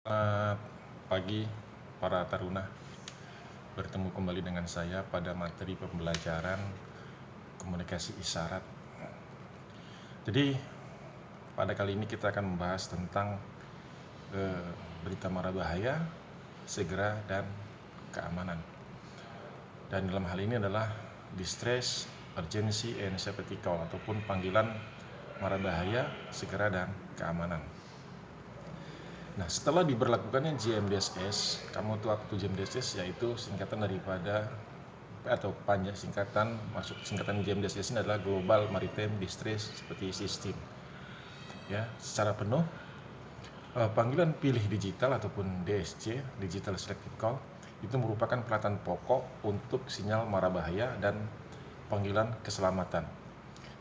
Selamat pagi para taruna, bertemu kembali dengan saya pada materi pembelajaran komunikasi isyarat. Jadi pada kali ini kita akan membahas tentang berita mara bahaya, segera, dan keamanan. Dan dalam hal ini adalah distress, urgency, and safety call ataupun panggilan mara bahaya, segera, dan keamanan. Nah, setelah diberlakukannya GMDSS, kamu tahu apa itu GMDSS? Yaitu singkatan daripada atau panjang singkatan, masuk singkatan GMDSS ini adalah Global Maritime Distress seperti System. Ya, secara penuh panggilan pilih digital ataupun DSC, Digital Selective Call, itu merupakan peralatan pokok untuk sinyal mara bahaya dan panggilan keselamatan.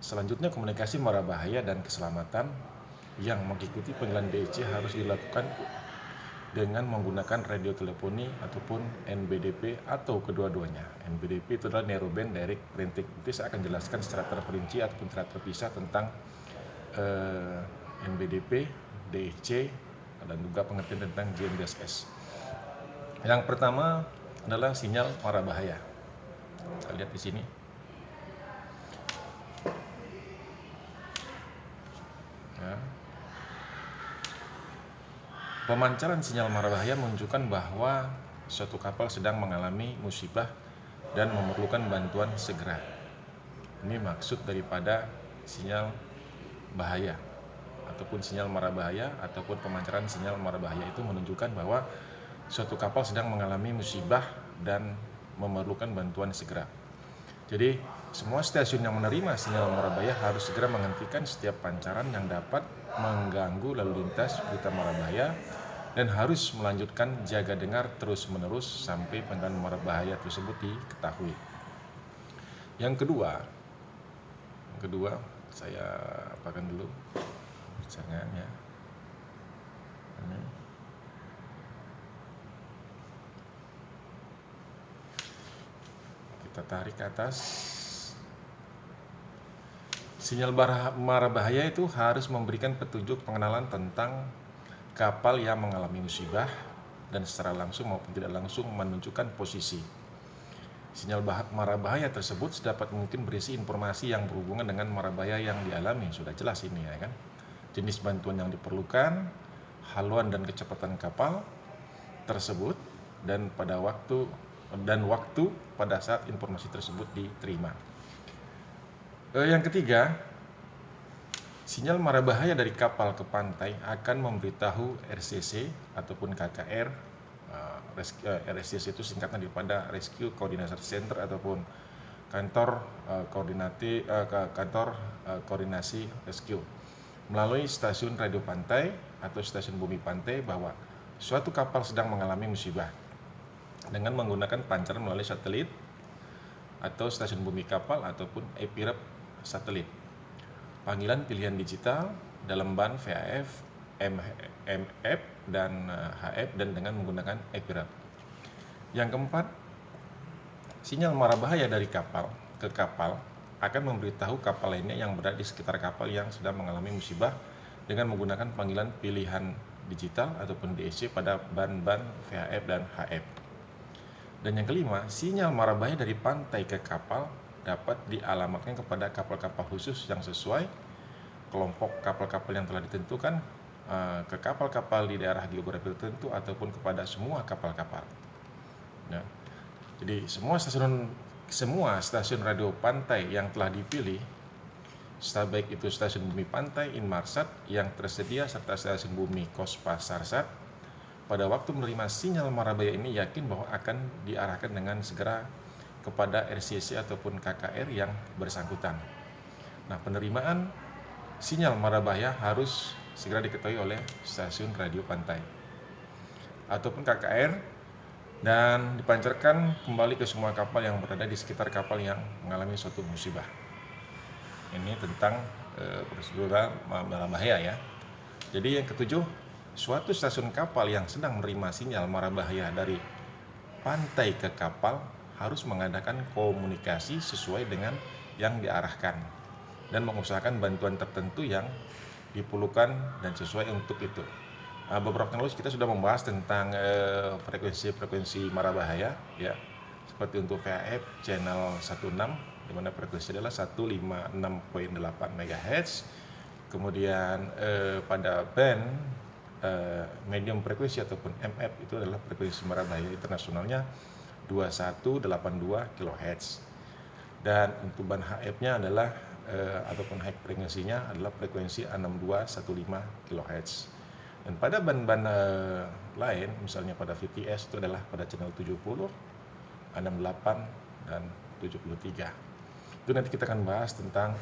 Selanjutnya komunikasi mara bahaya dan keselamatan yang mengikuti panggilan DSC harus dilakukan dengan menggunakan radio teleponi ataupun NBDP atau kedua-duanya. NBDP itu adalah Narrowband Direct Printing. Nanti saya akan jelaskan secara terperinci ataupun secara terpisah tentang NBDP, DSC, dan juga pengertian tentang GMDSS. Yang pertama adalah sinyal mara bahaya. Kita lihat di sini. Ya. Pemancaran sinyal mara bahaya menunjukkan bahwa suatu kapal sedang mengalami musibah dan memerlukan bantuan segera. Ini maksud daripada sinyal bahaya ataupun sinyal mara bahaya ataupun pemancaran sinyal mara bahaya itu menunjukkan bahwa suatu kapal sedang mengalami musibah dan memerlukan bantuan segera. Jadi semua stasiun yang menerima sinyal mara bahaya harus segera menghentikan setiap pancaran yang dapat mengganggu lalu lintas berita mara bahaya dan harus melanjutkan jaga dengar terus-menerus sampai panggilan mara bahaya tersebut diketahui. Yang kedua, saya apakan dulu jangan ya. Ini. Kita tarik ke atas. Sinyal mara bahaya itu harus memberikan petunjuk pengenalan tentang kapal yang mengalami musibah dan secara langsung maupun tidak langsung menunjukkan posisi. Sinyal mara bahaya tersebut sedapat mungkin berisi informasi yang berhubungan dengan mara bahaya yang dialami. Sudah jelas ini ya kan. Jenis bantuan yang diperlukan, haluan dan kecepatan kapal tersebut dan waktu pada saat informasi tersebut diterima. Yang ketiga, sinyal mara bahaya dari kapal ke pantai akan memberitahu RCC ataupun KKR. RCC itu singkatan daripada Rescue Coordination Center ataupun kantor koordinasi rescue melalui stasiun radio pantai atau stasiun bumi pantai bahwa suatu kapal sedang mengalami musibah dengan menggunakan pancaran melalui satelit atau stasiun bumi kapal ataupun epirep satelit. Panggilan pilihan digital dalam band VHF, MF dan HF dan dengan menggunakan epirep. Yang keempat, sinyal mara bahaya dari kapal ke kapal akan memberitahu kapal lainnya yang berada di sekitar kapal yang sedang mengalami musibah dengan menggunakan panggilan pilihan digital ataupun DSC pada band VHF dan HF. Dan yang kelima, sinyal mara bahaya dari pantai ke kapal dapat dialamatkan kepada kapal-kapal khusus yang sesuai kelompok kapal-kapal yang telah ditentukan ke kapal-kapal di daerah geografi tertentu ataupun kepada semua kapal-kapal. Ya. Jadi semua stasiun radio pantai yang telah dipilih, baik itu stasiun bumi pantai Inmarsat yang tersedia serta stasiun bumi Kospasarsat, pada waktu menerima sinyal mara bahaya ini yakin bahwa akan diarahkan dengan segera kepada RCC ataupun KKR yang bersangkutan. Nah, penerimaan sinyal mara bahaya harus segera diketahui oleh stasiun radio pantai ataupun KKR dan dipancarkan kembali ke semua kapal yang berada di sekitar kapal yang mengalami suatu musibah. Ini tentang prosedur mara bahaya ya. Jadi yang ketujuh, suatu stasiun kapal yang sedang menerima sinyal mara bahaya dari pantai ke kapal harus mengadakan komunikasi sesuai dengan yang diarahkan dan mengusahakan bantuan tertentu yang diperlukan dan sesuai untuk itu. beberapa tahun lalu kita sudah membahas tentang frekuensi mara bahaya, ya. Seperti untuk VHF channel 16, di mana frekuensi adalah 156.8 MHz. Kemudian pada band medium frekuensi ataupun MF itu adalah frekuensi mara bahaya internasionalnya 2182 kHz. Dan untuk band HF-nya adalah ataupun high frekuensinya adalah frekuensi 6215 kHz. Dan pada band-band lain, misalnya pada VTS itu adalah pada channel 70, 68, dan 73. Itu nanti kita akan bahas tentang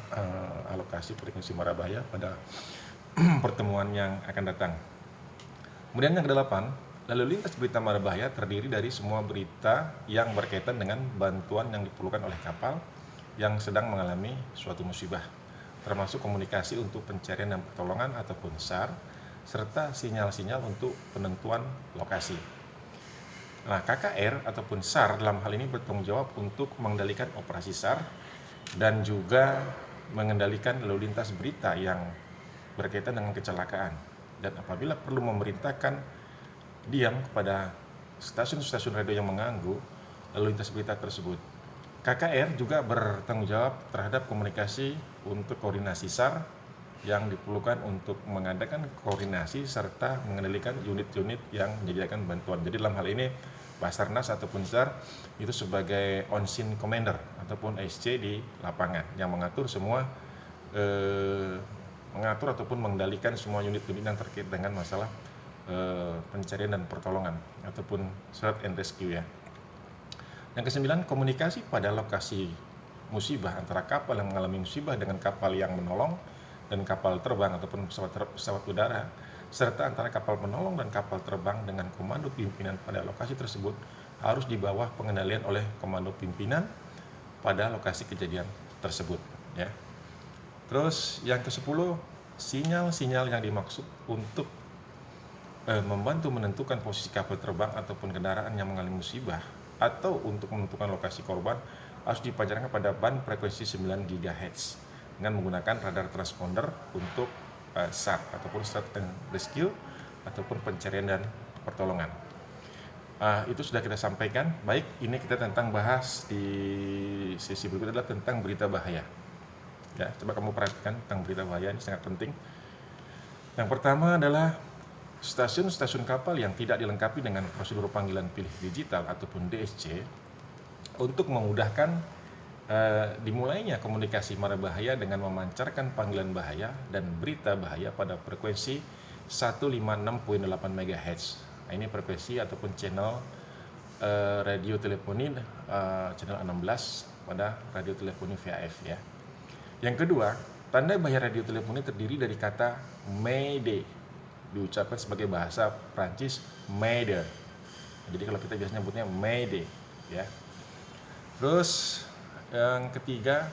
alokasi frekuensi mara bahaya pada pertemuan yang akan datang. Kemudian yang kedelapan, lalu lintas berita mara bahaya terdiri dari semua berita yang berkaitan dengan bantuan yang diperlukan oleh kapal yang sedang mengalami suatu musibah, termasuk komunikasi untuk pencarian dan pertolongan ataupun SAR, serta sinyal-sinyal untuk penentuan lokasi. Nah, KKR ataupun SAR dalam hal ini bertanggung jawab untuk mengendalikan operasi SAR dan juga mengendalikan lalu lintas berita yang berkaitan dengan kecelakaan. Dan apabila perlu memerintahkan diam kepada stasiun-stasiun radio yang mengganggu lalu lintas berita tersebut. KKR juga bertanggung jawab terhadap komunikasi untuk koordinasi SAR yang diperlukan untuk mengadakan koordinasi serta mengendalikan unit-unit yang menyediakan bantuan. Jadi dalam hal ini Basarnas ataupun SAR itu sebagai on-scene commander ataupun SC di lapangan yang mengatur semua mengatur ataupun mengendalikan semua unit-unit yang terkait dengan masalah pencarian dan pertolongan ataupun search and rescue, ya. Yang kesembilan, komunikasi pada lokasi musibah antara kapal yang mengalami musibah dengan kapal yang menolong dan kapal terbang ataupun pesawat udara, serta antara kapal penolong dan kapal terbang dengan komando pimpinan pada lokasi tersebut harus di bawah pengendalian oleh komando pimpinan pada lokasi kejadian tersebut, ya. Terus yang ke-10, sinyal-sinyal yang dimaksud untuk membantu menentukan posisi kapal terbang ataupun kendaraan yang mengalami musibah atau untuk menentukan lokasi korban harus dipancarkan pada band frekuensi 9 GHz dengan menggunakan radar transponder untuk SAR ataupun search and rescue ataupun pencarian dan pertolongan. Itu sudah kita sampaikan. Baik, ini kita tentang bahas di sesi berikutnya adalah tentang berita bahaya. Ya, coba kamu perhatikan tentang berita bahaya, ini sangat penting. Yang pertama adalah stasiun-stasiun kapal yang tidak dilengkapi dengan prosedur panggilan pilih digital ataupun DSC untuk memudahkan dimulainya komunikasi mara bahaya dengan memancarkan panggilan bahaya dan berita bahaya pada frekuensi 156.8 MHz. Nah, ini frekuensi ataupun channel radio teleponi channel 16 pada radio teleponi VHF, ya. Yang kedua, tanda bahaya radio teleponi terdiri dari kata Mayday, diucapkan sebagai bahasa Prancis Mayday. Jadi kalau kita biasanya nyebutnya Mayday, ya. Terus yang ketiga,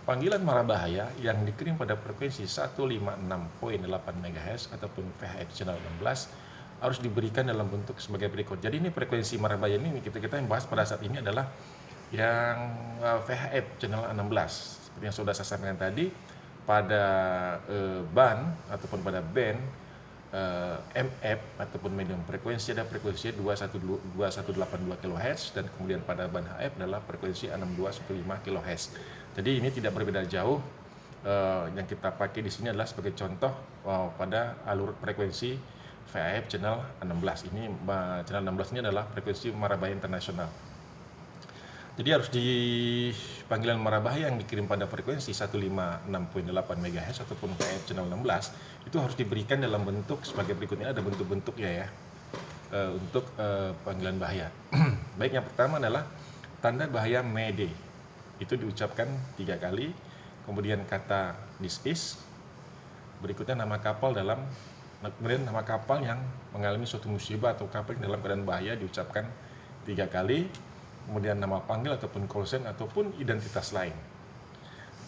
panggilan mara bahaya yang dikirim pada frekuensi 156.8 MHz ataupun VHF channel 16 harus diberikan dalam bentuk sebagai berikut. Jadi ini frekuensi mara bahaya ini kita yang bahas pada saat ini adalah yang VHF channel 16. Seperti yang sudah saya sampaikan tadi, pada band ataupun pada band MF ataupun medium frekuensi ada frekuensi 2182 kHz dan kemudian pada band HF adalah frekuensi 6215 kHz. Jadi ini tidak berbeda jauh. Yang kita pakai di sini adalah sebagai contoh pada alur frekuensi VHF channel 16. Ini channel 16 ini adalah frekuensi mara bahaya internasional. Jadi harus di panggilan mara bahaya yang dikirim pada frekuensi 156.8 MHz ataupun VHF channel 16 itu harus diberikan dalam bentuk sebagai berikutnya. Ada bentuk-bentuknya, ya, untuk panggilan bahaya. Baik, yang pertama adalah tanda bahaya Mayday. Itu diucapkan 3 kali. Kemudian kata this is. Berikutnya nama kapal kemudian nama kapal yang mengalami suatu musibah atau kapal yang dalam keadaan bahaya diucapkan 3 kali. Kemudian nama panggil ataupun call sign ataupun identitas lain.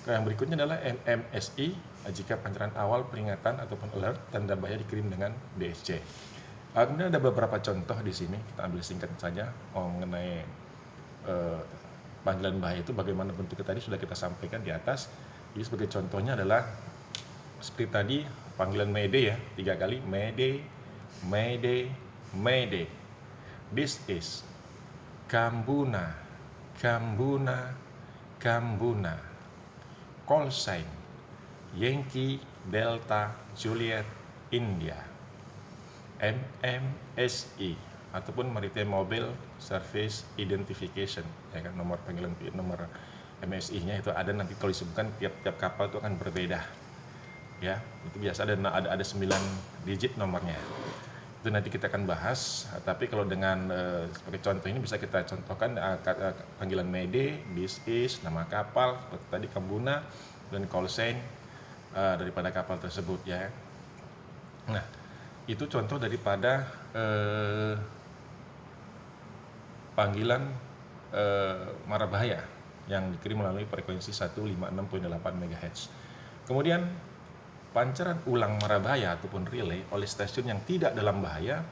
Yang berikutnya adalah MMSI jika pancaran awal peringatan ataupun alert tanda bahaya dikirim dengan DSC. Kemudian ada beberapa contoh di sini, kita ambil singkat saja mengenai panggilan bahaya itu bagaimana bentuknya tadi sudah kita sampaikan di atas. Jadi sebagai contohnya adalah seperti tadi panggilan Mayday, ya, 3 kali Mayday, Mayday, Mayday. This is Kambuna, Kambuna, Kambuna. Call sign Yankee Delta Juliet India. MMSI ataupun Maritime Mobile Service Identification, ya kan, nomor panggilan, nomor MSI-nya itu ada, nanti kalau disebutkan tiap kapal itu akan berbeda, ya. Itu biasa ada 9 digit nomornya. Itu nanti kita akan bahas. Tapi kalau dengan sebagai contoh ini bisa kita contohkan panggilan Mayday, this is, nama kapal seperti tadi Kambuna, dan call sign daripada kapal tersebut, ya. Nah, itu contoh daripada panggilan marabahaya yang dikirim melalui frekuensi 156.8 MHz. Kemudian pancaran ulang marabahaya ataupun relay oleh stasiun yang tidak dalam bahaya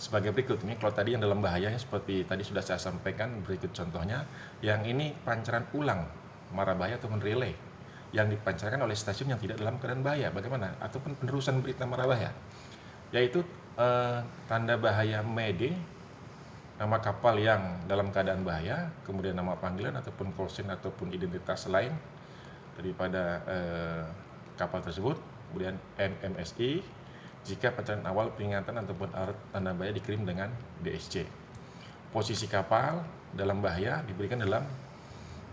sebagai berikut. Ini kalau tadi yang dalam bahaya seperti tadi sudah saya sampaikan, berikut contohnya. Yang ini pancaran ulang marabahaya ataupun relay yang dipancarkan oleh stasiun yang tidak dalam keadaan bahaya. Bagaimana? Ataupun penerusan berita marabahaya, yaitu tanda bahaya Mayday, nama kapal yang dalam keadaan bahaya, kemudian nama panggilan ataupun call sign ataupun identitas lain daripada kapal tersebut, kemudian MMSI jika pancaran awal peringatan ataupun alert tanda bahaya dikirim dengan DSC. Posisi kapal dalam bahaya diberikan dalam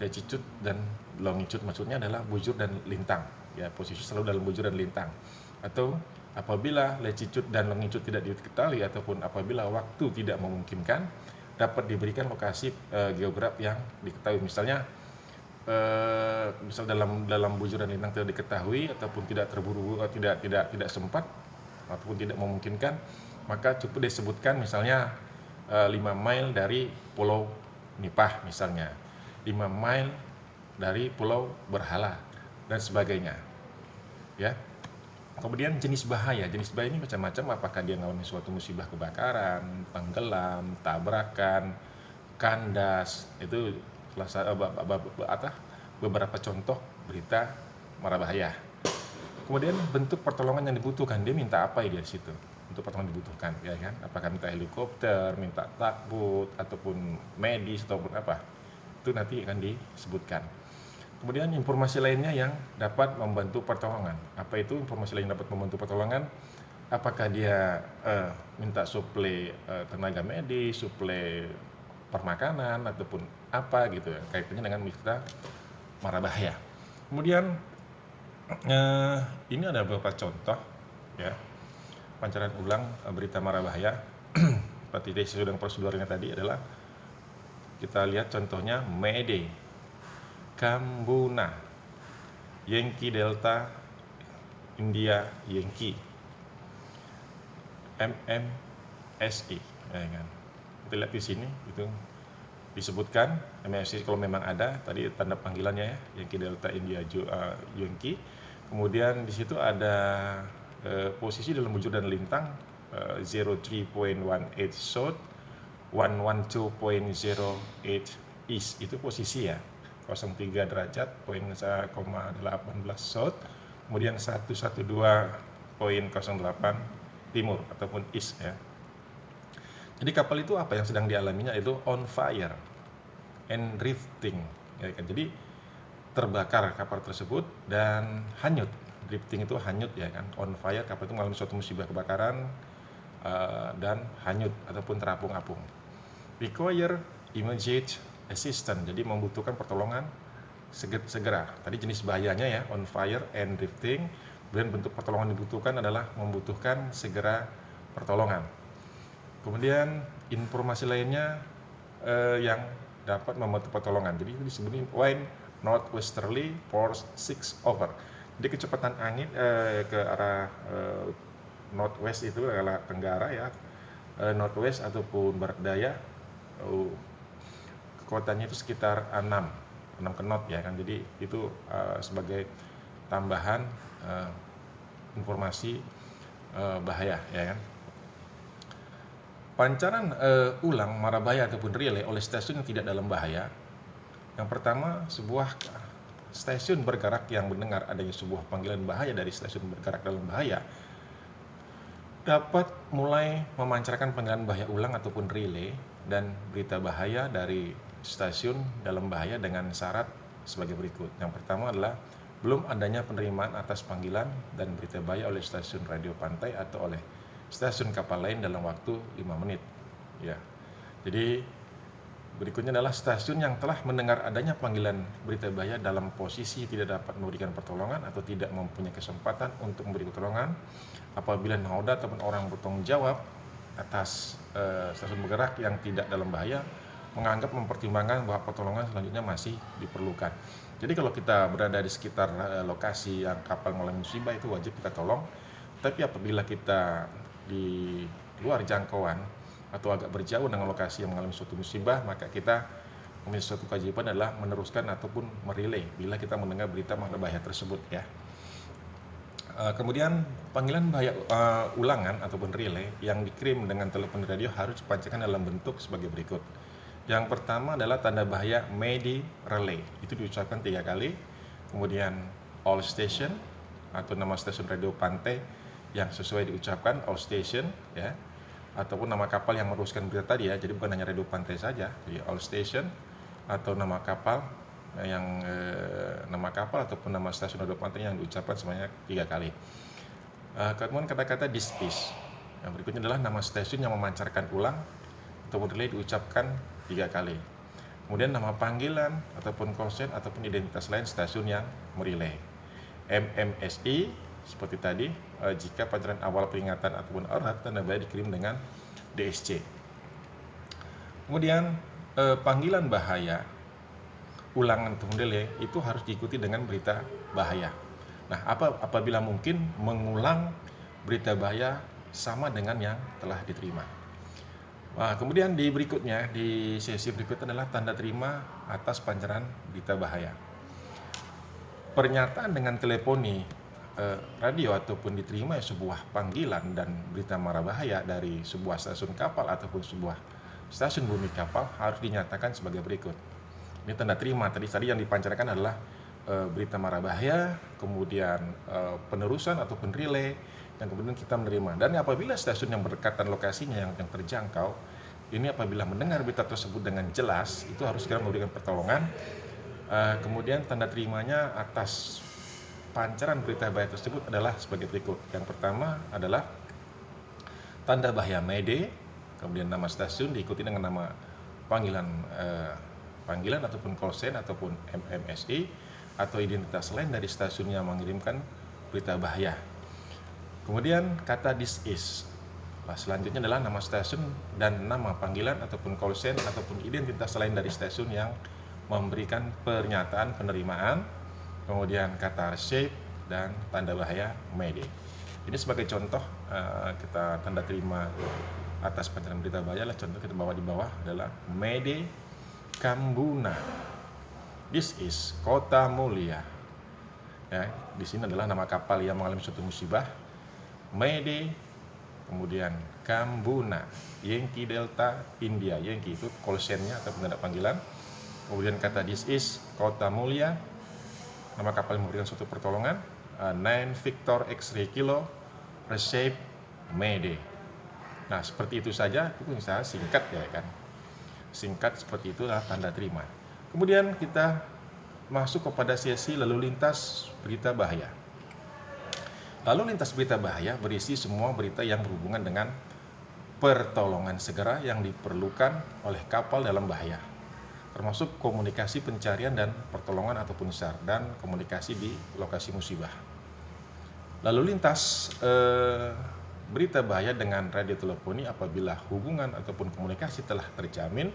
latitude dan longitude, maksudnya adalah bujur dan lintang, ya, posisi selalu dalam bujur dan lintang. Atau apabila latitude dan longitude tidak diketahui ataupun apabila waktu tidak memungkinkan, dapat diberikan lokasi geograf yang diketahui. Misalnya misal dalam bujur dan lintang tidak diketahui ataupun tidak terburu-buru, tidak sempat ataupun tidak memungkinkan, maka cukup disebutkan misalnya 5 mile dari Pulau Nipah misalnya, 5 mile dari Pulau Berhala dan sebagainya, ya. Kemudian jenis bahaya ini macam-macam, apakah dia mengalami suatu musibah kebakaran, tenggelam, tabrakan, kandas. Itu beberapa contoh berita marabahaya. Kemudian bentuk pertolongan yang dibutuhkan, dia minta apa ya di situ untuk pertolongan dibutuhkan, ya kan? Apakah minta helikopter, minta takbut ataupun medis ataupun apa, itu nanti akan disebutkan. Kemudian informasi lainnya yang dapat membantu pertolongan. Apa itu informasi lain yang dapat membantu pertolongan? Apakah dia minta suplai tenaga medis, suplai permakanan ataupun apa gitu ya, kaitannya dengan berita marabahaya. Kemudian ini ada beberapa contoh, ya, pancaran ulang berita marabahaya. Seperti sesuai prosedurnya tadi adalah kita lihat contohnya Mayday, Kambuna, Yankee Delta India Yankee, MMSI, ya kan. Kita lihat di sini itu disebutkan MMSI kalau memang ada tadi tanda panggilannya, ya, Yankee Delta India Yankee. Kemudian di situ ada posisi dalam bujur dan lintang 03.18 south, 112.08 east, itu posisi, ya. 03 derajat, 0,18 south, kemudian 112.08 timur ataupun east, ya. Jadi kapal itu apa yang sedang dialaminya, itu on fire and drifting, ya kan. Jadi terbakar kapal tersebut dan hanyut. Drifting itu hanyut, ya kan. On fire, kapal itu mengalami suatu musibah kebakaran dan hanyut ataupun terapung-apung. Require immediate assistance, jadi membutuhkan pertolongan segera. Tadi jenis bahayanya, ya, on fire and drifting. Kemudian bentuk pertolongan dibutuhkan adalah membutuhkan segera pertolongan. Kemudian informasi lainnya yang dapat membantu pertolongan. Jadi disebutnya wind northwesterly force 6 over. Jadi kecepatan angin ke arah northwest itu adalah tenggara, ya, northwest ataupun barat daya. Kekuatannya itu sekitar 6 knot, ya kan. Jadi itu sebagai tambahan informasi bahaya, ya kan. Pancaran ulang marabahaya ataupun relay oleh stasiun yang tidak dalam bahaya. Yang pertama, sebuah stasiun bergerak yang mendengar adanya sebuah panggilan bahaya dari stasiun bergerak dalam bahaya dapat mulai memancarkan panggilan bahaya ulang ataupun relay dan berita bahaya dari stasiun dalam bahaya dengan syarat sebagai berikut. Yang pertama adalah belum adanya penerimaan atas panggilan dan berita bahaya oleh stasiun radio pantai atau oleh stasiun kapal lain dalam waktu 5 menit. Ya. Jadi berikutnya adalah stasiun yang telah mendengar adanya panggilan berita bahaya dalam posisi tidak dapat memberikan pertolongan atau tidak mempunyai kesempatan untuk memberi pertolongan apabila nahoda ataupun orang bertanggung jawab atas stasiun bergerak yang tidak dalam bahaya menganggap mempertimbangkan bahwa pertolongan selanjutnya masih diperlukan. Jadi kalau kita berada di sekitar lokasi yang kapal mengalami musibah itu wajib kita tolong. Tapi apabila kita di luar jangkauan atau agak berjauh dengan lokasi yang mengalami suatu musibah, maka kita memiliki suatu kewajiban adalah meneruskan ataupun merelay bila kita mendengar berita bahaya tersebut ya. Kemudian panggilan bahaya ulangan ataupun relay yang dikirim dengan telepon radio harus dipancarkan dalam bentuk sebagai berikut. Yang pertama adalah tanda bahaya Mayday Relay, itu diucapkan 3 kali. Kemudian all station atau nama stasiun radio pantai yang sesuai diucapkan all station ya, ataupun nama kapal yang meneruskan berita tadi ya. Jadi bukan hanya radio pantai saja, jadi all station atau nama kapal yang nama kapal ataupun nama stasiun radio pantai yang diucapkan sebanyak 3 kali. Kemudian kata-kata this is. Yang berikutnya adalah nama stasiun yang memancarkan ulang ataupun relay diucapkan 3 kali. Kemudian nama panggilan ataupun konsen ataupun identitas lain stasiun yang merelay. MMSI seperti tadi jika panggilan awal peringatan ataupun alert tanda bahaya dikirim dengan DSC. Kemudian panggilan bahaya ulangan ataupun relay itu harus diikuti dengan berita bahaya. Nah, apabila mungkin mengulang berita bahaya sama dengan yang telah diterima. Nah, kemudian di berikutnya, di sesi berikutnya adalah tanda terima atas pancaran berita bahaya. Pernyataan dengan teleponi radio ataupun diterima sebuah panggilan dan berita mara bahaya dari sebuah stasiun kapal ataupun sebuah stasiun bumi kapal harus dinyatakan sebagai berikut. Ini tanda terima tadi yang dipancarkan adalah berita mara bahaya, kemudian penerusan ataupun relay, yang kemudian kita menerima. Dan apabila stasiun yang berdekatan lokasinya yang terjangkau, ini apabila mendengar berita tersebut dengan jelas, itu harus segera memberikan pertolongan. Kemudian tanda terimanya atas pancaran berita bahaya tersebut adalah sebagai berikut. Yang pertama adalah tanda bahaya Mayday, kemudian nama stasiun diikuti dengan nama panggilan ataupun call sign ataupun MMSI atau identitas lain dari stasiun yang mengirimkan berita bahaya. Kemudian kata this is. Selanjutnya adalah nama stasiun dan nama panggilan ataupun call sign ataupun identitas lain dari stasiun yang memberikan pernyataan penerimaan. Kemudian kata receive dan tanda bahaya Mayday. Ini sebagai contoh kita tanda terima atas pancaran berita bahaya. Contoh kita bawa di bawah adalah Mayday Kambuna. This is Kota Mulia. Ya, di sini adalah nama kapal yang mengalami suatu musibah. Mayday, kemudian Kambuna, Yankee Delta India. Yankee itu call sign-nya atau tanda panggilan. Kemudian kata this is Kota Mulia, nama kapal yang memberikan suatu pertolongan. 9 Victor X-ray Kilo, receive Mayday. Nah, seperti itu saja, itu misalnya singkat ya kan. Singkat seperti itulah tanda terima. Kemudian kita masuk kepada sesi lalu lintas berita bahaya. Lalu lintas berita bahaya berisi semua berita yang berhubungan dengan pertolongan segera yang diperlukan oleh kapal dalam bahaya, termasuk komunikasi pencarian dan pertolongan ataupun SAR dan komunikasi di lokasi musibah. Lalu lintas berita bahaya dengan radioteleponi apabila hubungan ataupun komunikasi telah terjamin,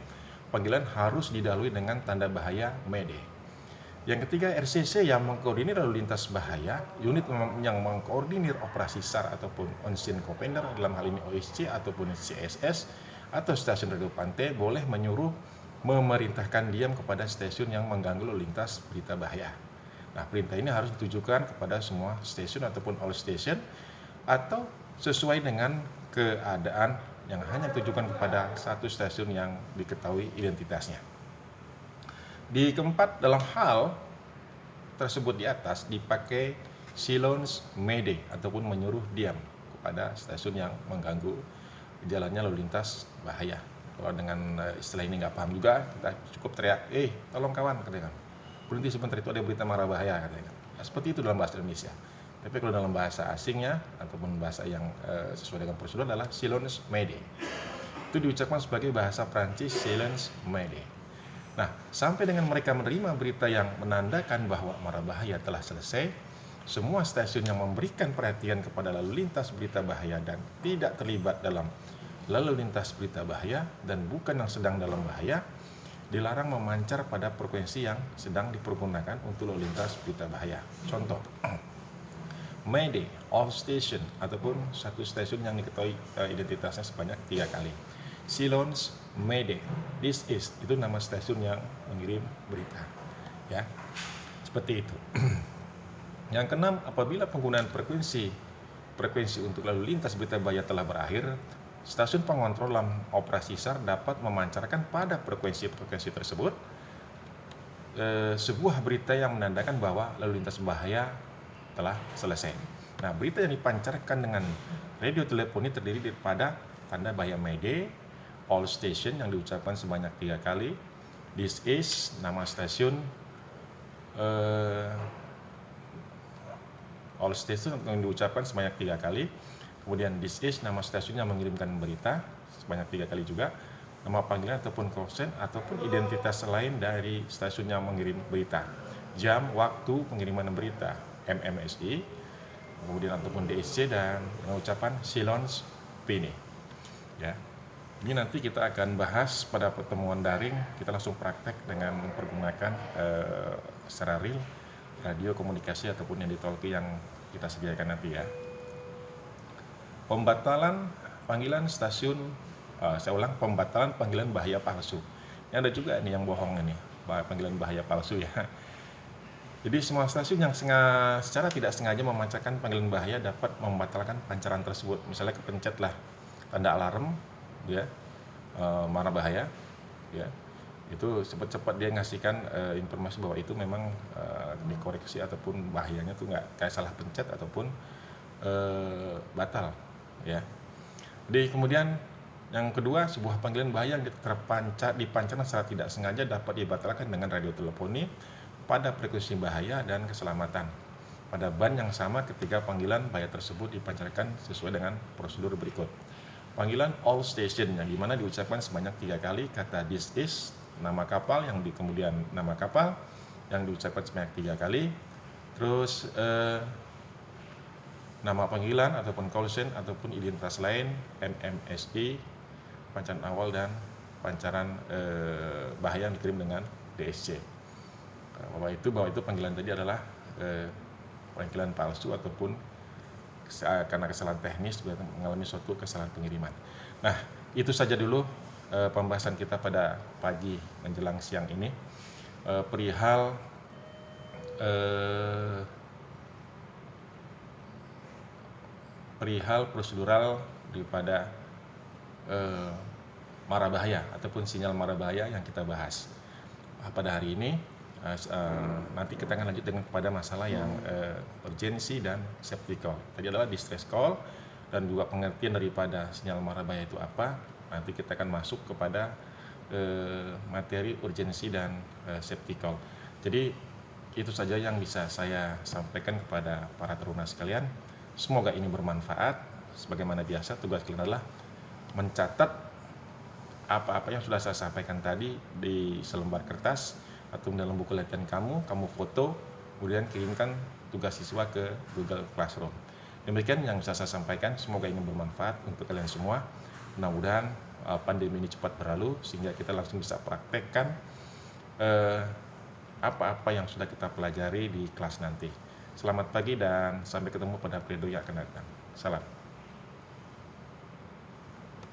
panggilan harus didahului dengan tanda bahaya Mayday. Yang ketiga, RCC yang mengkoordinir lalu lintas bahaya, unit yang mengkoordinir operasi SAR ataupun on-scene commander, dalam hal ini OSC ataupun CSS atau stasiun radio pantai, boleh menyuruh memerintahkan diam kepada stasiun yang mengganggu lalu lintas berita bahaya. Nah, perintah ini harus ditujukan kepada semua stasiun ataupun all station atau sesuai dengan keadaan yang hanya ditujukan kepada satu stasiun yang diketahui identitasnya. Di keempat, dalam hal tersebut di atas dipakai silence Mayday ataupun menyuruh diam pada stasiun yang mengganggu jalannya lalu lintas bahaya. Kalau dengan istilah ini nggak paham juga, kita cukup teriak, tolong kawan, katanya, berhenti sebentar, itu ada berita marah bahaya, katanya. Nah, seperti itu dalam bahasa Indonesia. Tapi kalau dalam bahasa asingnya ataupun bahasa yang sesuai dengan prosedur adalah silence mayday. Itu diucapkan sebagai bahasa Prancis silence mayday. Nah, sampai dengan mereka menerima berita yang menandakan bahwa marah bahaya telah selesai, semua stasiun yang memberikan perhatian kepada lalu lintas berita bahaya dan tidak terlibat dalam lalu lintas berita bahaya dan bukan yang sedang dalam bahaya, dilarang memancar pada frekuensi yang sedang dipergunakan untuk lalu lintas berita bahaya. Contoh, Mayday, all station, ataupun satu stasiun yang diketahui identitasnya sebanyak 3 kali. Silence Mayday, this is, itu nama stasiun yang mengirim berita, ya, seperti itu. Yang keenam, apabila penggunaan frekuensi untuk lalu lintas berita bahaya telah berakhir, stasiun pengontrol dalam operasi SAR dapat memancarkan pada frekuensi tersebut sebuah berita yang menandakan bahwa lalu lintas bahaya telah selesai. Nah, berita yang dipancarkan dengan radio teleponi terdiri daripada tanda bahaya Mayday, all station yang diucapkan sebanyak 3 kali, this is, nama stasiun, all station yang diucapkan sebanyak 3 kali, kemudian this is, nama stasiun yang mengirimkan berita sebanyak 3 kali juga, nama panggilan ataupun call ataupun identitas lain dari stasiun yang mengirim berita, jam, waktu pengiriman berita, MMSI, kemudian ataupun DSC, dan ucapan silence PINI, ya. Ini nanti kita akan bahas pada pertemuan daring. Kita langsung praktek dengan mempergunakan secara real radio komunikasi ataupun yang di-talkie yang kita sediakan nanti, ya. Pembatalan panggilan stasiun, pembatalan panggilan bahaya palsu. Ini ada juga nih yang bohong ini, panggilan bahaya palsu, ya. Jadi semua stasiun yang secara tidak sengaja memancarkan panggilan bahaya dapat membatalkan pancaran tersebut. Misalnya kepencetlah tanda alarm, ya, marah bahaya, ya, itu cepat-cepat dia ngasihkan informasi bahwa itu memang dikoreksi ataupun bahayanya tuh nggak kayak salah pencet ataupun batal, ya. Jadi kemudian yang kedua, sebuah panggilan bahaya yang dipancarkan secara tidak sengaja dapat dibatalkan dengan radio teleponi pada frekuensi bahaya dan keselamatan pada band yang sama ketika panggilan bahaya tersebut dipancarkan sesuai dengan prosedur berikut. Panggilan all station yang dimana diucapkan sebanyak 3 kali kata this is, nama kapal kemudian nama kapal yang diucapkan sebanyak 3 kali, terus nama panggilan ataupun call sign ataupun identitas lain, MMSI, pancaran awal dan pancaran bahaya yang dikirim dengan DSC. Bahwa itu panggilan tadi adalah panggilan palsu ataupun karena kesalahan teknis mengalami suatu kesalahan pengiriman. Nah, itu saja dulu pembahasan kita pada pagi menjelang siang ini perihal prosedural daripada marah bahaya ataupun sinyal marah bahaya yang kita bahas pada hari ini. Nanti kita akan lanjut dengan kepada masalah yang urgensi dan safety call. Tadi adalah distress call dan juga pengertian daripada sinyal marah bahaya itu apa. Nanti kita akan masuk kepada materi urgensi dan safety call. Jadi itu saja yang bisa saya sampaikan kepada para taruna sekalian. Semoga ini bermanfaat. Sebagaimana biasa, tugas kalian adalah mencatat apa-apa yang sudah saya sampaikan tadi di selembar kertas atau dalam buku latihan kamu foto, kemudian kirimkan tugas siswa ke Google Classroom. Demikian yang bisa saya sampaikan, semoga ini bermanfaat untuk kalian semua. Mudah-mudahan pandemi ini cepat berlalu sehingga kita langsung bisa praktekkan apa-apa yang sudah kita pelajari di kelas nanti. Selamat pagi dan sampai ketemu pada periode yang akan datang. Salam.